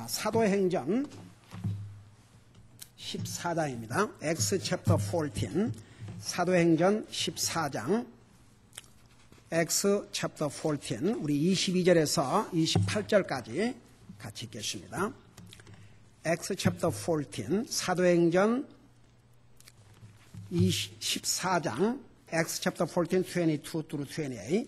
사도행전 14장입니다. Acts chapter 14, 사도행전 14장, Acts chapter 14, 우리 22절에서 28절까지 같이 읽겠습니다. Acts chapter 14, 사도행전 14장, Acts chapter 14, 22 through 28.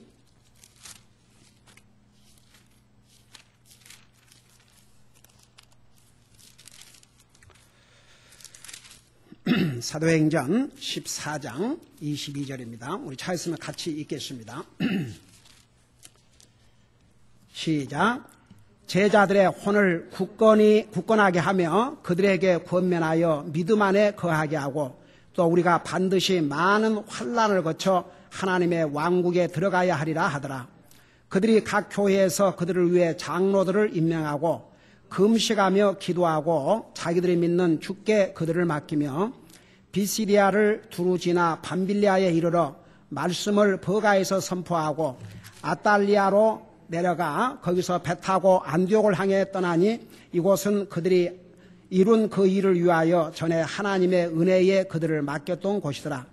사도행전 14장 22절입니다. 우리 차 있으면 같이 읽겠습니다. 시작. 제자들의 혼을 굳건하게 하며 그들에게 권면하여 믿음 안에 거하게 하고 또 우리가 반드시 많은 환난을 거쳐 하나님의 왕국에 들어가야 하리라 하더라. 그들이 각 교회에서 그들을 위해 장로들을 임명하고 금식하며 기도하고 자기들이 믿는 주께 그들을 맡기며 비시리아를 두루 지나 밤빌리아에 이르러 말씀을 버가에서 선포하고 아탈리아로 내려가 거기서 배 타고 안디옥을 향해 떠나니 이곳은 그들이 이룬 그 일을 위하여 전에 하나님의 은혜에 그들을 맡겼던 곳이더라.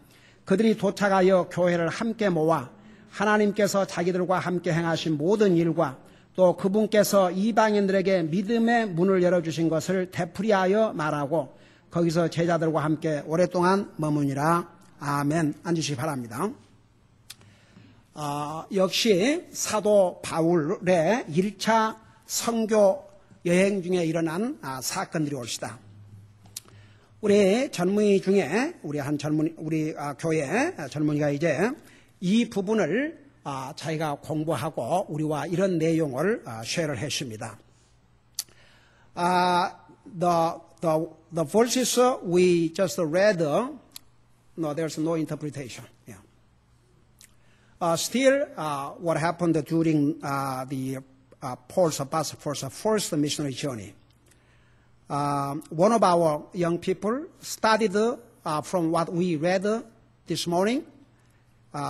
그들이 도착하여 교회를 함께 모아 하나님께서 자기들과 함께 행하신 모든 일과 또 그분께서 이방인들에게 믿음의 문을 열어주신 것을 되풀이하여 말하고 거기서 제자들과 함께 오랫동안 머무니라. 아멘. 앉으시기 바랍니다. 역시 사도 바울의 1차 선교 여행 중에 일어난 사건들이 옳시다. 우리 젊은이 중에 우리 교회 젊은이가 이제 이 부분을 자기가 공부하고 우리와 이런 내용을 쉐어를 했습니다. The verses we just read, no, there's no interpretation. Yeah. Still, what happened during the Paul's first missionary journey? One of our young people studied from what we read this morning.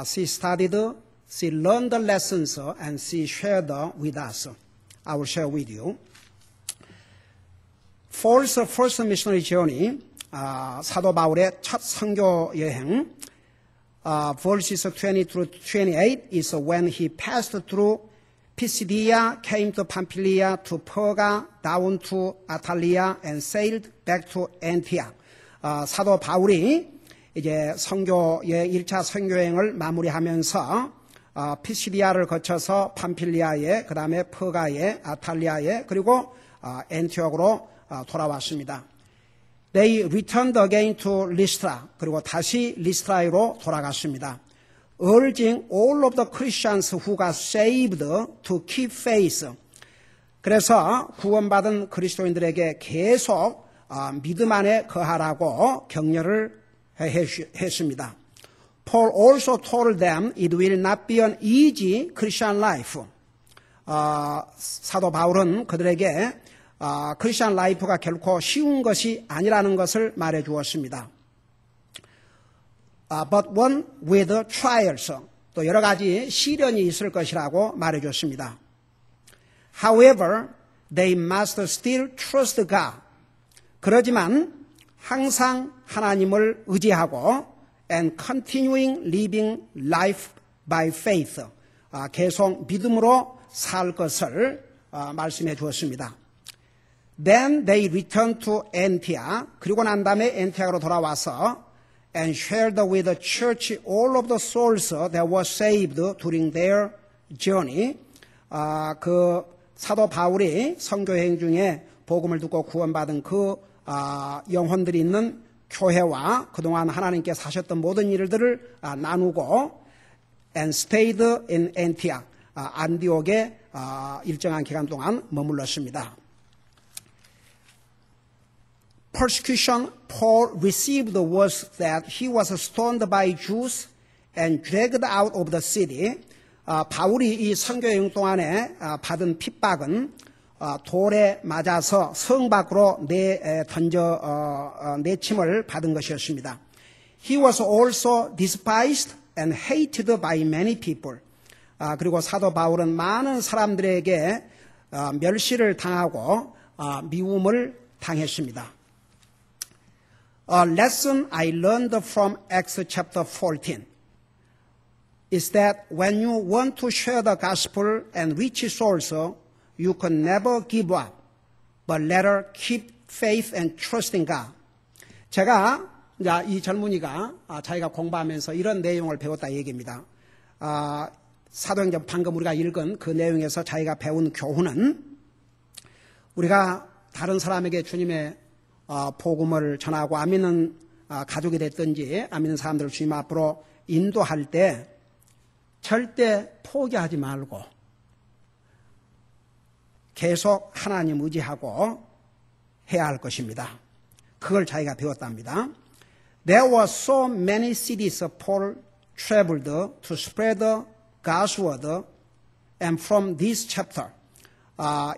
She learned the lessons and she shared with us. I will share with you. Paul's first missionary journey, 사도 바울의 첫 선교 여행, verses 20 through 28 is when he passed through Pisidia, came to Pamphylia, to Perga, down to Attalia, and sailed back to Antioch. 사도 바울이 이제 선교의 1차 선교여행을 마무리하면서 피시디아를 거쳐서 팜필리아에, 그 다음에 퍼가에, 아탈리아에, 그리고 엔티옥으로 돌아왔습니다. They returned again to Lystra. 그리고 다시 리스트라로 돌아갔습니다. Urging all of the Christians who got saved to keep faith. 그래서 구원받은 그리스도인들에게 계속 믿음 안에 거하라고 격려를 했습니다. Paul also told them it will not be an easy Christian life. 사도 바울은 그들에게 크리스천 라이프가 결코 쉬운 것이 아니라는 것을 말해 주었습니다. But one with trials, 또 여러 가지 시련이 있을 것이라고 말해 줬습니다. However, they must still trust God. 그러지만 항상 하나님을 의지하고 and continuing living life by faith, 계속 믿음으로 살 것을 말씀해 주었습니다. Then they returned to Antioch. 그리고 난 다음에 엔티아크로 돌아와서 and shared with the church all of the souls that were saved during their journey. 그 사도 바울이 선교여행 중에 복음을 듣고 구원받은 그 영혼들이 있는 교회와 그동안 하나님께서 하셨던 모든 일들을 나누고 and stayed in Antioch. 안디옥에 일정한 기간 동안 머물렀습니다. Persecution Paul received was that he was stoned by Jews and dragged out of the city. 바울이 이 선교여행 동안에 받은 핍박은 돌에 맞아서 성 밖으로 내침을 받은 것이었습니다. He was also despised and hated by many people. 그리고 사도 바울은 많은 사람들에게 멸시를 당하고 미움을 당했습니다. A lesson I learned from Acts chapter 14 is that when you want to share the gospel and reach souls, you can never give up, but rather keep faith and trust in God. 제가 이 젊은이가 자기가 공부하면서 이런 내용을 배웠다 얘기입니다. 사도행전 방금 우리가 읽은 그 내용에서 자기가 배운 교훈은 우리가 다른 사람에게 주님의 복음을 전하고 안 믿는 가족이 됐든지 안 믿는 사람들을 주님 앞으로 인도할 때 절대 포기하지 말고 계속 하나님 의지하고 해야 할 것입니다. 그걸 자기가 배웠답니다. There were so many cities Paul traveled to spread God's word, and from this chapter,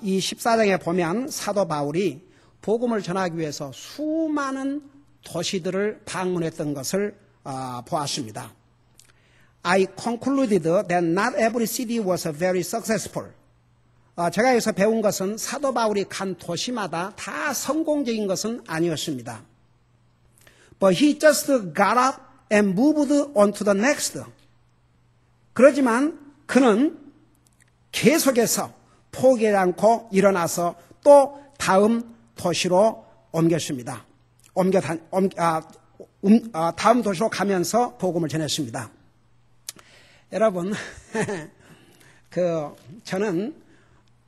이 14장에 보면 사도 바울이 복음을 전하기 위해서 수많은 도시들을 방문했던 것을 보았습니다. I concluded that not every city was very successful. 제가 여기서 배운 것은 사도 바울이 간 도시마다 다 성공적인 것은 아니었습니다. But he just got up and moved on to the next. 그러지만 그는 계속해서 포기하지 않고 일어나서 또 다음 도시로 옮겼습니다. 다음 도시로 가면서 복음을 전했습니다. 여러분, 저는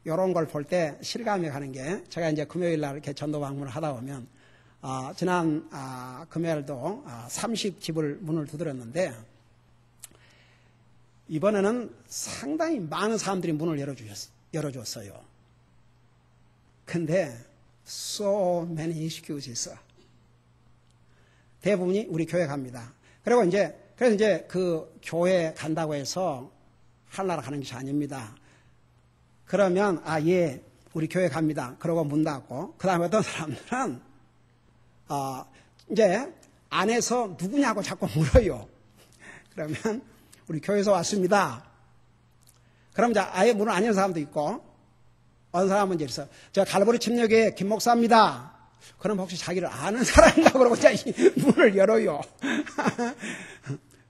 이런 걸 볼 때 실감이 가는 게 제가 이제 금요일 날 이렇게 전도 방문을 하다 보면 지난 금요일도 30집을 문을 두드렸는데 이번에는 상당히 많은 사람들이 문을 열어줬어요. 근데 so many excuses. 대부분이 우리 교회 갑니다. 그래서 이제 그 교회 간다고 해서 하려고 가는 것이 아닙니다. 그러면 예, 우리 교회 갑니다. 그러고 문 닫고 그 다음에 어떤 사람들은 이제 안에서 누구냐고 자꾸 물어요. 그러면 우리 교회에서 왔습니다. 그럼 이제 아예 문을 안 여는 사람도 있고 어떤 사람은 이제 그래서 제가 갈보리 침례교회 김 목사입니다. 그럼 혹시 자기를 아는 사람인가 그러고 이제 문을 열어요.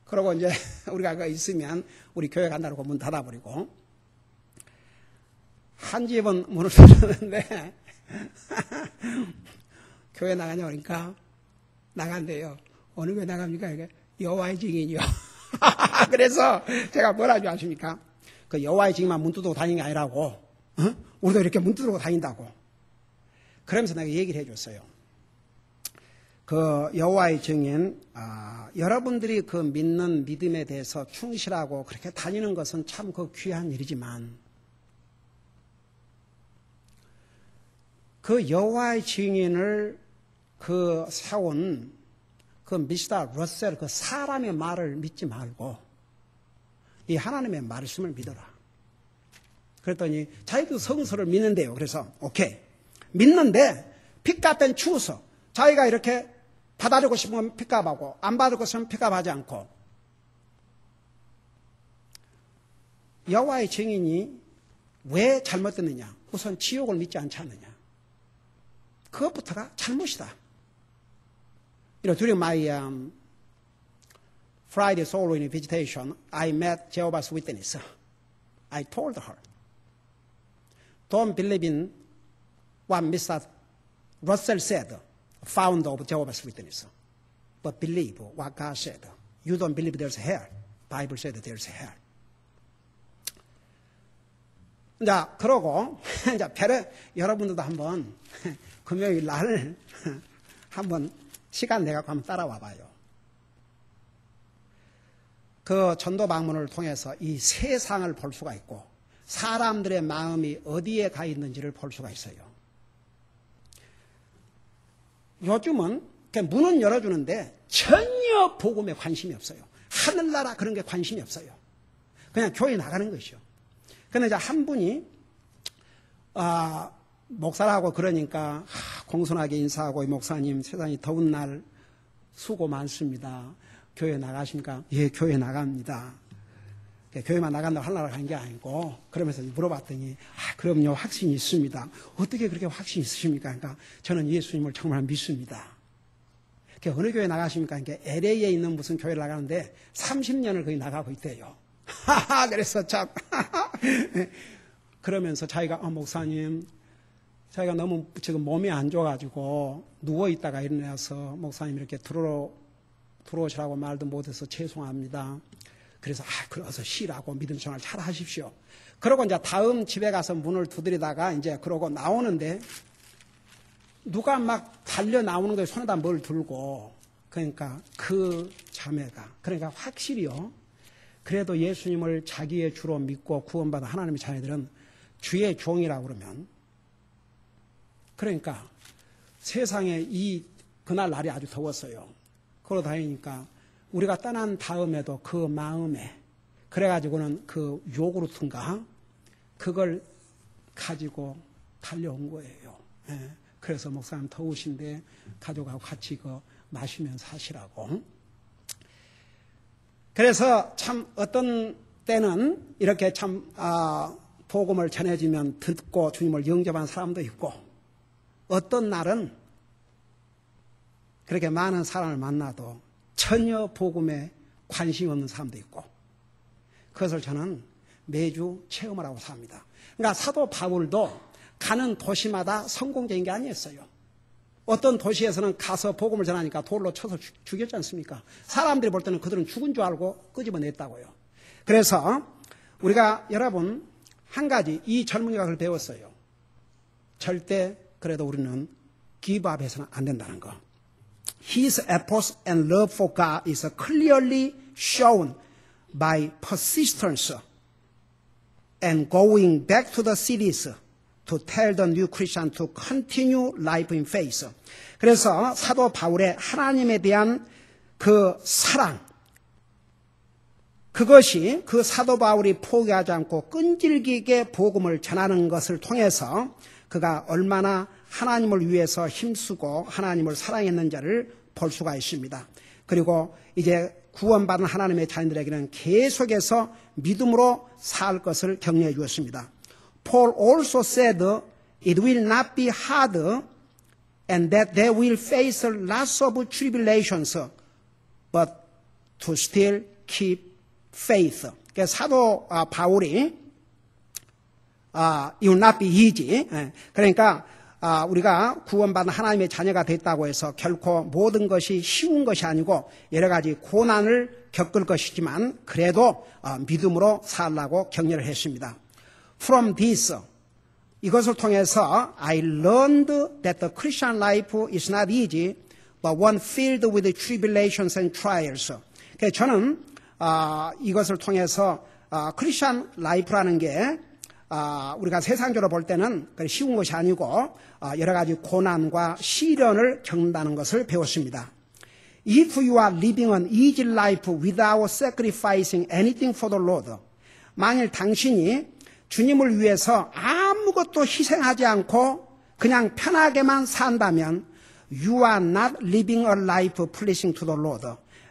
그러고 이제 우리가 그거 있으면 우리 교회 간다고 문 닫아버리고 한 집은 문을 닫았는데 교회 나가냐 그러니까 나간대요. 어느 교회 나갑니까? 이게 여호와의 증인이요. 그래서 제가 뭐라고 아십니까? 그 여호와의 증인만 문 두드리고 다니는 게 아니라고. 우리도 이렇게 문 두드리고 다닌다고. 그러면서 내가 얘기를 해줬어요. 그 여호와의 증인, 여러분들이 그 믿는 믿음에 대해서 충실하고 그렇게 다니는 것은 참 그 귀한 일이지만 그 여호와의 증인을 그 세운 그 미스터 러셀 그 사람의 말을 믿지 말고 이 하나님의 말씀을 믿어라. 그랬더니 자기도 성서를 믿는데요. 그래서 오케이 믿는데 픽업앤 추서 자기가 이렇게 받아들고 싶으면 픽업하고 안 받을 것은 픽업하지 않고 여호와의 증인이 왜 잘못됐느냐? 우선 지옥을 믿지 않지 않느냐? 그것부터가 잘못이다. During my Friday soul winning visitation, I met Jehovah's Witness. I told her, don't believe in what Mr. Russell said, founder of Jehovah's Witness, but believe what God said. You don't believe there's hell. Bible said there's hell. 자, 그러고, 여러분들도 한번 금요일 날 한번 시간 내갖고 한번 따라와 봐요. 그 전도 방문을 통해서 이 세상을 볼 수가 있고 사람들의 마음이 어디에 가 있는지를 볼 수가 있어요. 요즘은 문은 열어주는데 전혀 복음에 관심이 없어요. 하늘나라 그런 게 관심이 없어요. 그냥 교회 나가는 것이요. 근데 이제 한 분이 목사라고 그러니까 공손하게 인사하고 목사님 세상이 더운 날 수고 많습니다. 교회 나가십니까? 예, 교회 나갑니다. 교회만 나간다고 하려고 한 게 아니고, 그러면서 물어봤더니, 그럼요, 확신이 있습니다. 어떻게 그렇게 확신이 있으십니까? 그러니까 저는 예수님을 정말 믿습니다. 어느 교회 나가십니까? LA에 있는 무슨 교회를 나가는데 30년을 거의 나가고 있대요. 그래서 참. 그러면서 자기가, 목사님, 자기가 너무 지금 몸이 안 좋아가지고 누워있다가 일어나서 목사님 이렇게 들어오시라고 말도 못해서 죄송합니다. 그래서 어서 쉬라고 믿음 생활 잘 하십시오. 그러고 이제 다음 집에 가서 문을 두드리다가 이제 그러고 나오는데 누가 막 달려 나오는 거에 손에다 뭘 들고, 그러니까 그 자매가, 그러니까 확실히요. 그래도 예수님을 자기의 주로 믿고 구원받은 하나님의 자녀들은 주의 종이라고 그러면, 그러니까 세상에 그날 날이 아주 더웠어요. 걸어 다니니까 우리가 떠난 다음에도 그 마음에, 그래가지고는 그 요구르트인가 그걸 가지고 달려온 거예요. 예. 그래서 목사님 더우신데 가족하고 같이 마시면서 하시라고. 그래서 참 어떤 때는 이렇게 참 복음을 전해지면 듣고 주님을 영접한 사람도 있고, 어떤 날은 그렇게 많은 사람을 만나도 전혀 복음에 관심이 없는 사람도 있고, 그것을 저는 매주 체험을 하고 삽니다. 그러니까 사도 바울도 가는 도시마다 성공적인 게 아니었어요. 어떤 도시에서는 가서 복음을 전하니까 돌로 쳐서 죽였지 않습니까? 사람들이 볼 때는 그들은 죽은 줄 알고 끄집어냈다고요. 그래서 우리가 여러분 한 가지, 이 젊은이가 그걸 배웠어요. 절대 그래도 우리는 기브업해서는 안 된다는 거. His efforts and love for God is clearly shown by persistence and going back to the cities to tell the new Christian to continue life in faith. 그래서 사도 바울의 하나님에 대한 그 사랑, 그것이 그 사도 바울이 포기하지 않고 끈질기게 복음을 전하는 것을 통해서 그가 얼마나 하나님을 위해서 힘쓰고 하나님을 사랑했는지를 볼 수가 있습니다. 그리고 이제 구원받은 하나님의 자녀들에게는 계속해서 믿음으로 살 것을 격려해 주었습니다. Paul also said it will not be hard and that they will face lots of tribulations but to still keep faith. 그러니까 사도 바울이 it will not be easy. 그러니까 우리가 구원받은 하나님의 자녀가 됐다고 해서 결코 모든 것이 쉬운 것이 아니고 여러 가지 고난을 겪을 것이지만 그래도 믿음으로 살라고 격려를 했습니다. From this, 이것을 통해서 I learned that the Christian life is not easy, but one filled with tribulations and trials. 그래서 저는 이것을 통해서 크리스천 라이프라는 게 우리가 세상적으로 볼 때는 쉬운 것이 아니고 여러 가지 고난과 시련을 겪는다는 것을 배웠습니다. If you are living an easy life without sacrificing anything for the Lord, 만일 당신이 주님을 위해서 아무것도 희생하지 않고 그냥 편하게만 산다면 You are not living a life pleasing to the Lord.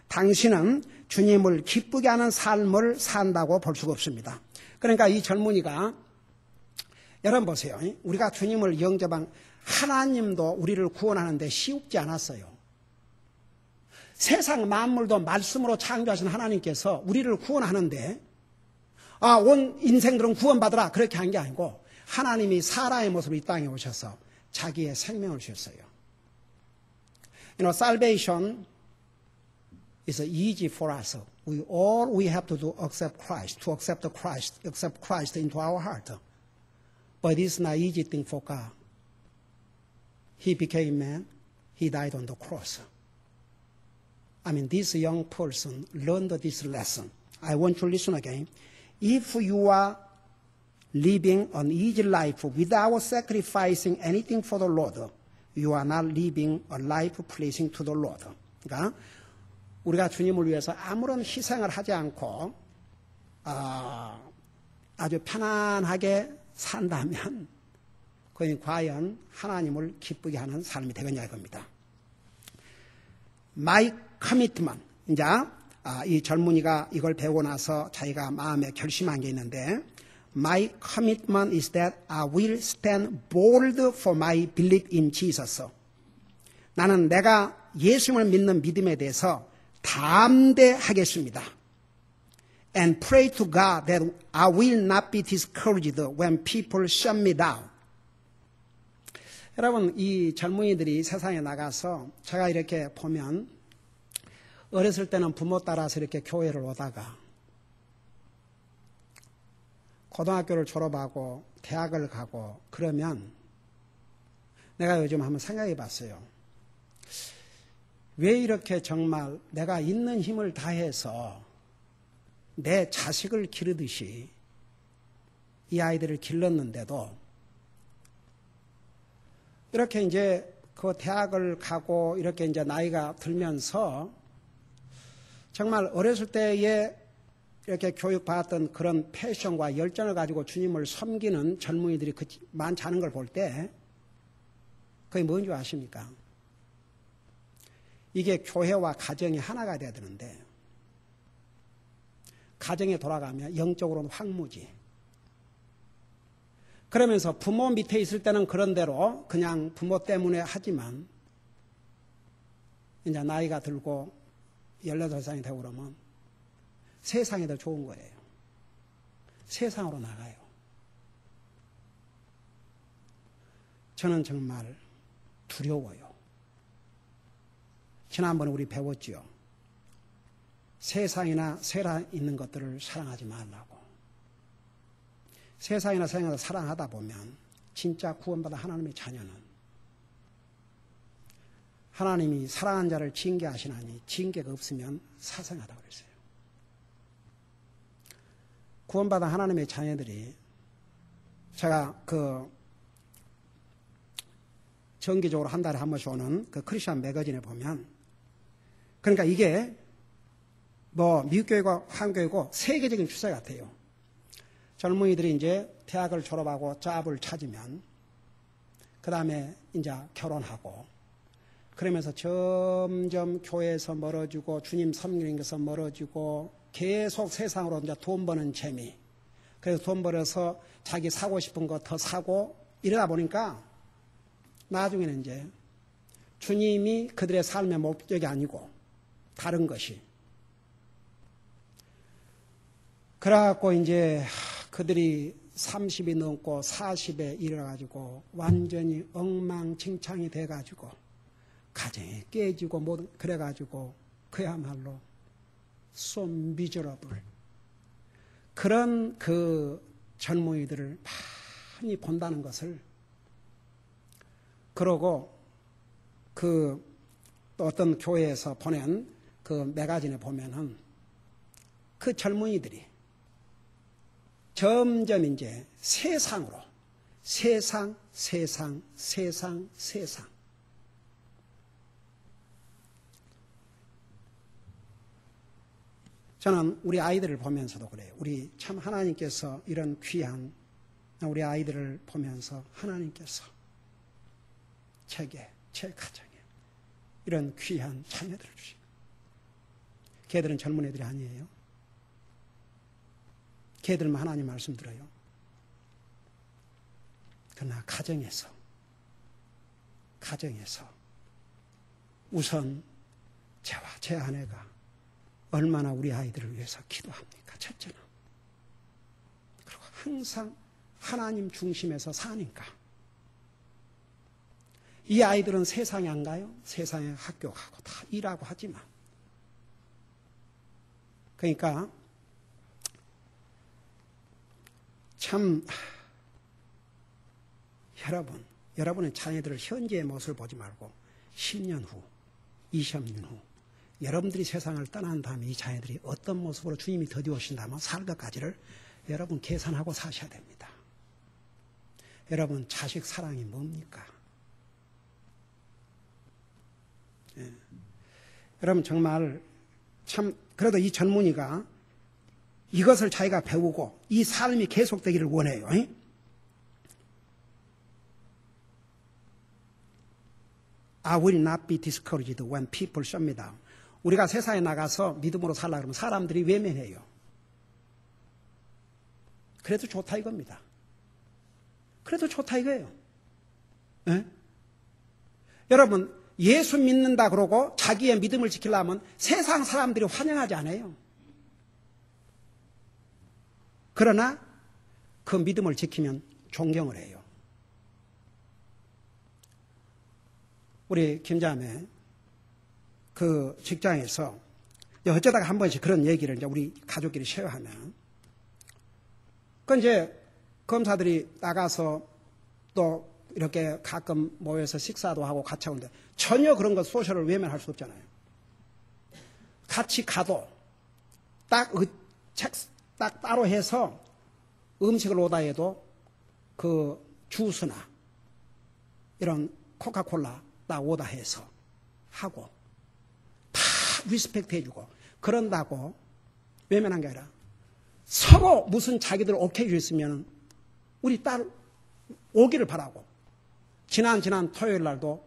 당신은 주님을 기쁘게 하는 삶을 산다고 볼 수가 없습니다. 그러니까 이 젊은이가 여러분 보세요. 우리가 주님을 영접한 하나님도 우리를 구원하는데 쉽지 않았어요. 세상 만물도 말씀으로 창조하신 하나님께서 우리를 구원하는데 온 인생들은 구원받으라 그렇게 한 게 아니고 하나님이 사람의 모습으로 이 땅에 오셔서 자기의 생명을 주셨어요. Salvation is easy for us. All we have to do accept Christ, to accept Christ into our heart. But it's not easy thing for God. He became man. He died on the cross. This young person learned this lesson. I want you to listen again. If you are living an easy life without sacrificing anything for the Lord, you are not living a life pleasing to the Lord. 그러니까 우리가 주님을 위해서 아무런 희생을 하지 않고 아주 편안하게 산다면 그건 과연 하나님을 기쁘게 하는 삶이 되겠냐 이겁니다. My commitment. 이제 이 젊은이가 이걸 배우고 나서 자기가 마음에 결심한 게 있는데 My commitment is that I will stand bold for my belief in Jesus. 나는 내가 예수님을 믿는 믿음에 대해서 담대하겠습니다. And pray to God that I will not be discouraged when people shut me down. 여러분, 이 젊은이들이 세상에 나가서 제가 이렇게 보면 어렸을 때는 부모 따라서 이렇게 교회를 오다가 고등학교를 졸업하고 대학을 가고 그러면 내가 요즘 한번 생각해 봤어요. 왜 이렇게 정말 내가 있는 힘을 다해서 내 자식을 기르듯이 이 아이들을 길렀는데도 이렇게 이제 그 대학을 가고 이렇게 이제 나이가 들면서 정말 어렸을 때에 이렇게 교육받았던 그런 패션과 열정을 가지고 주님을 섬기는 젊은이들이 많지 않은 걸 볼 때 그게 뭔지 아십니까? 이게 교회와 가정이 하나가 돼야 되는데 가정에 돌아가면 영적으로는 황무지. 그러면서 부모 밑에 있을 때는 그런 대로 그냥 부모 때문에 하지만 이제 나이가 들고 18살이 되고 그러면 세상이 더 좋은 거예요. 세상으로 나가요. 저는 정말 두려워요. 지난번에 우리 배웠지요. 세상이나 세상 있는 것들을 사랑하지 말라고. 세상이나 세상을 사랑하다 보면 진짜 구원받은 하나님의 자녀는 하나님이 사랑한 자를 징계하시나니 징계가 없으면 사상하다고 그랬어요. 구원받은 하나님의 자녀들이 제가 정기적으로 한 달에 한 번씩 오는 그 크리스천 매거진에 보면 그러니까 이게 뭐 미국 교회고 한국 교회고 세계적인 추세 같아요. 젊은이들이 이제 대학을 졸업하고 잡을 찾으면 그 다음에 이제 결혼하고 그러면서 점점 교회에서 멀어지고 주님 섬기는 것에서 멀어지고 계속 세상으로 이제 돈 버는 재미. 그래서 돈 벌어서 자기 사고 싶은 거 더 사고 이러다 보니까 나중에는 이제 주님이 그들의 삶의 목적이 아니고 다른 것이. 그래갖고 이제 그들이 30이 넘고 40에 이르러가지고 완전히 엉망진창이 돼가지고 가정이 깨지고 뭐 그래가지고 그야말로 so miserable 그런 그 젊은이들을 많이 본다는 것을 그러고 그 또 어떤 교회에서 보낸 그 매거진에 보면은 그 젊은이들이 점점 이제 세상으로 세상 저는 우리 아이들을 보면서도 그래요. 우리 참 하나님께서 이런 귀한 우리 아이들을 보면서 하나님께서 제게 제 가정에 이런 귀한 자녀들을 주시고 걔들은 젊은 애들이 아니에요. 걔들만 하나님 말씀 들어요. 그러나 가정에서 우선 저와 제 아내가 얼마나 우리 아이들을 위해서 기도합니까? 첫째는. 그리고 항상 하나님 중심에서 사니까. 이 아이들은 세상에 안 가요? 세상에 학교 가고 다 일하고 하지만. 그러니까 참 여러분의 자녀들을 현재의 모습을 보지 말고 10년 후, 20년 후 여러분들이 세상을 떠난 다음에 이 자녀들이 어떤 모습으로 주님이 드디어 오신다면 살 것까지를 여러분 계산하고 사셔야 됩니다. 여러분 자식 사랑이 뭡니까? 예. 여러분 정말 참 그래도 이 젊은이가 이것을 자기가 배우고 이 삶이 계속되기를 원해요. I will not be discouraged when people shut me down. 우리가 세상에 나가서 믿음으로 살라 그러면 사람들이 외면해요. 그래도 좋다 이겁니다. 그래도 좋다 이거예요. 네? 여러분, 예수 믿는다 그러고 자기의 믿음을 지키려면 세상 사람들이 환영하지 않아요. 그러나 그 믿음을 지키면 존경을 해요. 우리 김자매 그 직장에서 어쩌다가 한 번씩 그런 얘기를 이제 우리 가족끼리 쉐어하면, 그 이제 검사들이 나가서 또 이렇게 가끔 모여서 식사도 하고 같이 하는데 전혀 그런 거 소셜을 외면할 수 없잖아요. 같이 가도 딱 따로 해서 음식을 오다 해도 그 주스나 이런 코카콜라 딱 오다 해서 하고 다 리스펙트 해주고 그런다고 외면한 게 아니라 서로 무슨 자기들 오케이 해줬으면 우리 딸 오기를 바라고, 지난 토요일 날도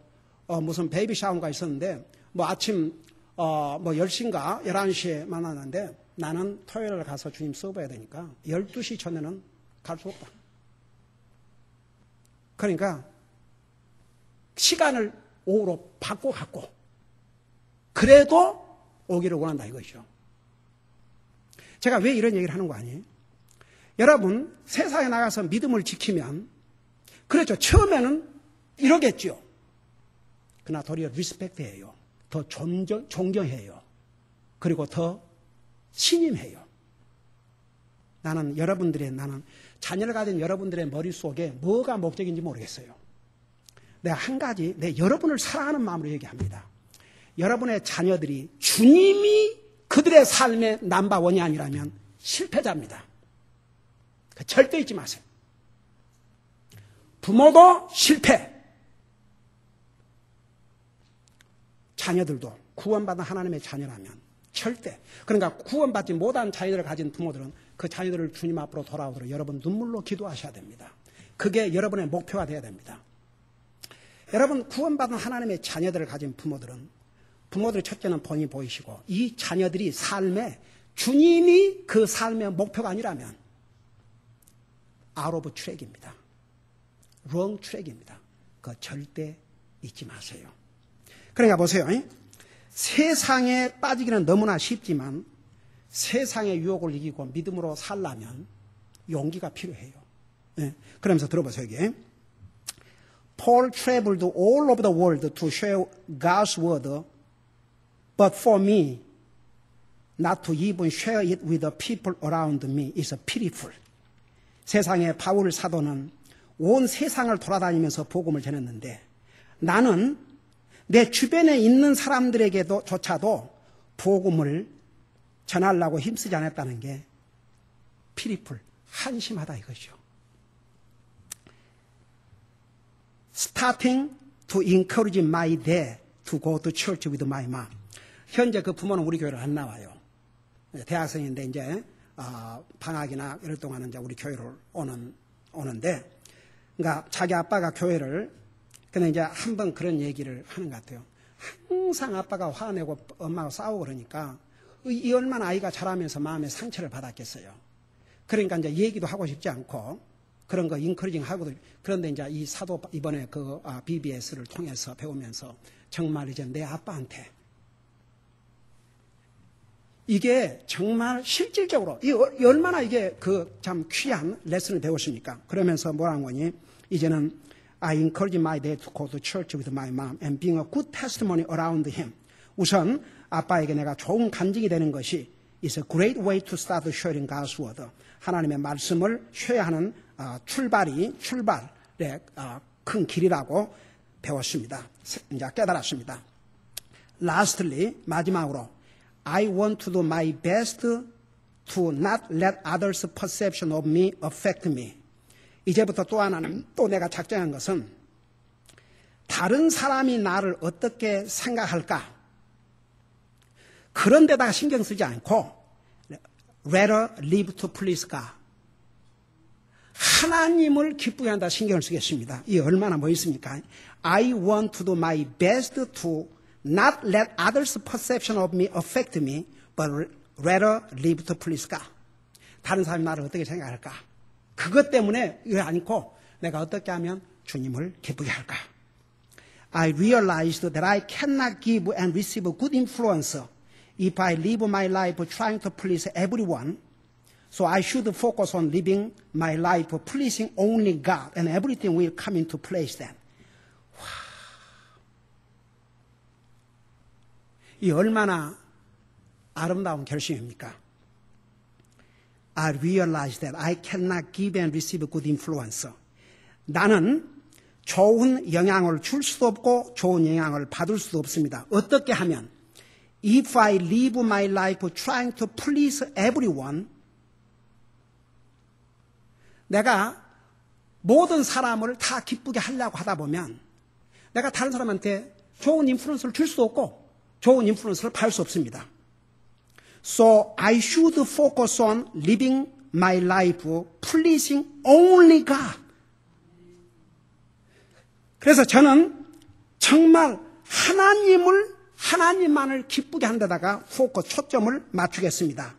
무슨 베이비 샤워가 있었는데 뭐 아침 뭐 10시인가 11시에 만났는데 나는 토요일 날 가서 주님 서브해야 되니까 12시 전에는 갈 수 없다. 그러니까 시간을 오후로 바꿔 갖고 그래도 오기를 원한다 이것이죠. 제가 왜 이런 얘기를 하는 거 아니에요? 여러분, 세상에 나가서 믿음을 지키면 그렇죠. 처음에는 이러겠죠. 그러나 도리어 리스펙트해요. 더 존경해요. 그리고 더 신임해요. 나는 자녀를 가진 여러분들의 머릿속에 뭐가 목적인지 모르겠어요. 내가 한 가지, 여러분을 사랑하는 마음으로 얘기합니다. 여러분의 자녀들이 주님이 그들의 삶의 넘버원이 아니라면 실패자입니다. 절대 잊지 마세요. 부모도 실패. 자녀들도 구원받은 하나님의 자녀라면 절대. 그러니까 구원받지 못한 자녀들을 가진 부모들은 그 자녀들을 주님 앞으로 돌아오도록 여러분 눈물로 기도하셔야 됩니다. 그게 여러분의 목표가 되어야 됩니다. 여러분, 구원받은 하나님의 자녀들을 가진 부모들의 첫째는 본인이 보이시고 이 자녀들이 주님이 그 삶의 목표가 아니라면 out of track입니다. wrong track입니다. 그거 절대 잊지 마세요. 그러니까 보세요. 세상에 빠지기는 너무나 쉽지만 세상의 유혹을 이기고 믿음으로 살려면 용기가 필요해요. 그러면서 들어보세요. 여기. Paul traveled all over the world to share God's word, but for me, not to even share it with the people around me is pitiful. 세상의 바울 사도는 온 세상을 돌아다니면서 복음을 전했는데 나는 내 주변에 있는 사람들에게조차도 복음을 전하려고 힘쓰지 않았다는 게 피리풀, 한심하다 이것이죠. Starting to encourage my dad to go to church with my mom. 현재 그 부모는 우리 교회를 안 나와요. 대학생인데 이제 방학이나 이럴 동안은 이제 우리 교회를 오는데, 그러니까 자기 아빠가 교회를, 근데 이제 한번 그런 얘기를 하는 것 같아요. 항상 아빠가 화내고 엄마가 싸우고 그러니까 이 얼마나 아이가 자라면서 마음에 상처를 받았겠어요. 그러니까 이제 얘기도 하고 싶지 않고 그런 거 인커리징 하고도. 그런데 이제 이 사도 이번에 그 BBS를 통해서 배우면서 정말 이제 내 아빠한테 이게 정말 실질적으로 얼마나 이게 그 참 귀한 레슨을 배웠습니까? 그러면서 뭐라는 거니? 이제는 I encourage my dad to go to church with my mom and being a good testimony around him. 우선 아빠에게 내가 좋은 간증이 되는 것이 is a great way to start sharing God's word. 하나님의 말씀을 쉐어하는 출발의 큰 길이라고 배웠습니다. 이제 깨달았습니다. Lastly, 마지막으로 I want to do my best to not let others' perception of me affect me. 이제부터 또 하나는 또 내가 작정한 것은 다른 사람이 나를 어떻게 생각할까? 그런 데다가 신경 쓰지 않고 rather live to please God. 하나님을 기쁘게 한다 신경을 쓰겠습니다. 이 얼마나 멋있습니까? I want to do my best to not let others' perception of me affect me, but rather live to please God. 다른 사람이 나를 어떻게 생각할까? 그것 때문에 이거 아니고 내가 어떻게 하면 주님을 기쁘게 할까? I realized that I cannot give and receive good influence if I live my life trying to please everyone. So I should focus on living my life pleasing only God, and everything will come into place then. 이 얼마나 아름다운 결심입니까? I realized that I cannot give and receive good influence. 나는 좋은 영향을 줄 수도 없고 좋은 영향을 받을 수도 없습니다. 어떻게 하면 If I live my life trying to please everyone, 내가 모든 사람을 다 기쁘게 하려고 하다 보면 내가 다른 사람한테 좋은 인플루언스를 줄 수 없고 좋은 인플루언스를 받을 수 없습니다. So I should focus on living my life pleasing only God. 그래서 저는 정말 하나님만을 기쁘게 한 데다가 초점을 맞추겠습니다.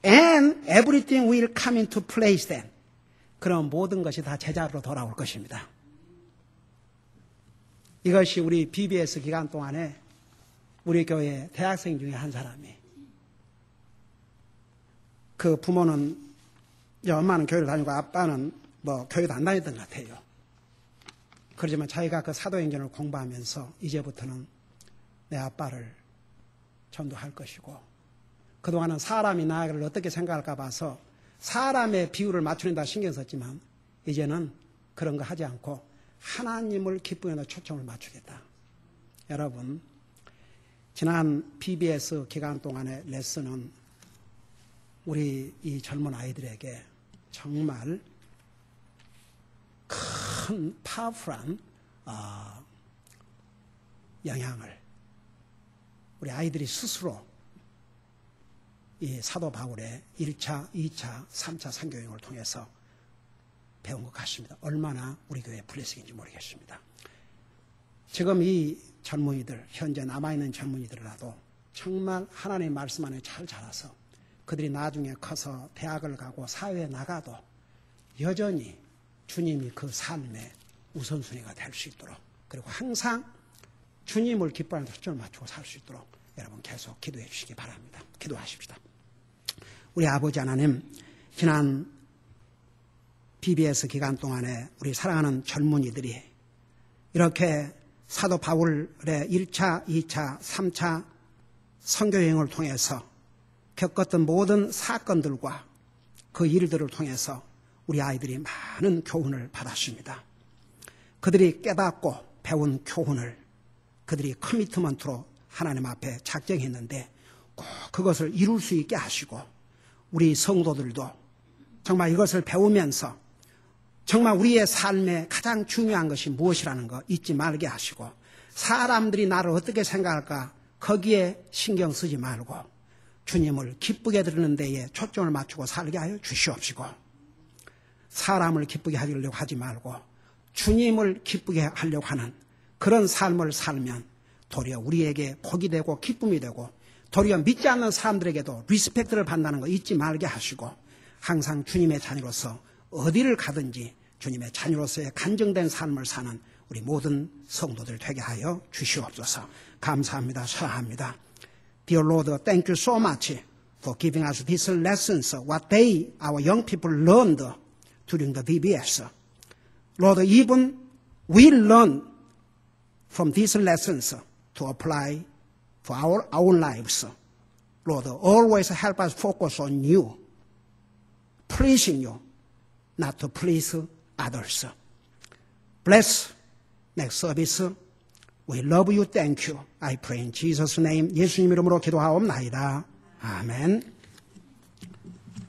And everything will come into place then. 그럼 모든 것이 다 제자리로 돌아올 것입니다. 이것이 우리 BBS 기간 동안에 우리 교회 대학생 중에 한 사람이, 그 부모는, 엄마는 교회를 다니고 아빠는 교회도 안 다녔던 것 같아요. 그렇지만 자기가 그 사도행전을 공부하면서 이제부터는 내 아빠를 전도할 것이고, 그동안은 사람이 나를 어떻게 생각할까 봐서 사람의 비율을 맞추는다 신경 썼지만 이제는 그런 거 하지 않고 하나님을 기쁘게 초점을 맞추겠다. 여러분, 지난 BBS 기간 동안의 레슨은 우리 이 젊은 아이들에게 정말 큰 파워풀한 영향을, 우리 아이들이 스스로 이 사도 바울의 1차, 2차, 3차 선교여행을 통해서 배운 것 같습니다. 얼마나 우리 교회의 블레싱인지 모르겠습니다. 지금 이 젊은이들, 현재 남아있는 젊은이들이라도 정말 하나님의 말씀 안에 잘 자라서 그들이 나중에 커서 대학을 가고 사회에 나가도 여전히 주님이 그 삶의 우선순위가 될 수 있도록, 그리고 항상 주님을 기뻐하는 초점을 맞추고 살 수 있도록 여러분 계속 기도해 주시기 바랍니다. 기도하십시다. 우리 아버지 하나님, 지난 BBS 기간 동안에 우리 사랑하는 젊은이들이 이렇게 사도 바울의 1차, 2차, 3차 선교여행을 통해서 겪었던 모든 사건들과 그 일들을 통해서 우리 아이들이 많은 교훈을 받았습니다. 그들이 깨닫고 배운 교훈을 그들이 커미트먼트로 하나님 앞에 작정했는데 꼭 그것을 이룰 수 있게 하시고, 우리 성도들도 정말 이것을 배우면서 정말 우리의 삶에 가장 중요한 것이 무엇이라는 거 잊지 말게 하시고, 사람들이 나를 어떻게 생각할까 거기에 신경 쓰지 말고 주님을 기쁘게 드리는 데에 초점을 맞추고 살게 하여 주시옵시고, 사람을 기쁘게 하려고 하지 말고 주님을 기쁘게 하려고 하는 그런 삶을 살면 도리어 우리에게 복이 되고 기쁨이 되고, 도리어 믿지 않는 사람들에게도 리스펙트를 받는다는 거 잊지 말게 하시고, 항상 주님의 자녀로서 어디를 가든지 주님의 자녀로서의 간증된 삶을 사는 우리 모든 성도들 되게 하여 주시옵소서. 감사합니다. 사랑합니다. Dear Lord, thank you so much for giving us these lessons, what they, our young people, learned during the VBS. Lord, even we learn from these lessons to apply for our own lives. Lord, always help us focus on you, pleasing you, not to please others. Bless next service. We love you. Thank you. I pray in Jesus' name. 예수님 이름으로 기도하옵나이다. 아멘.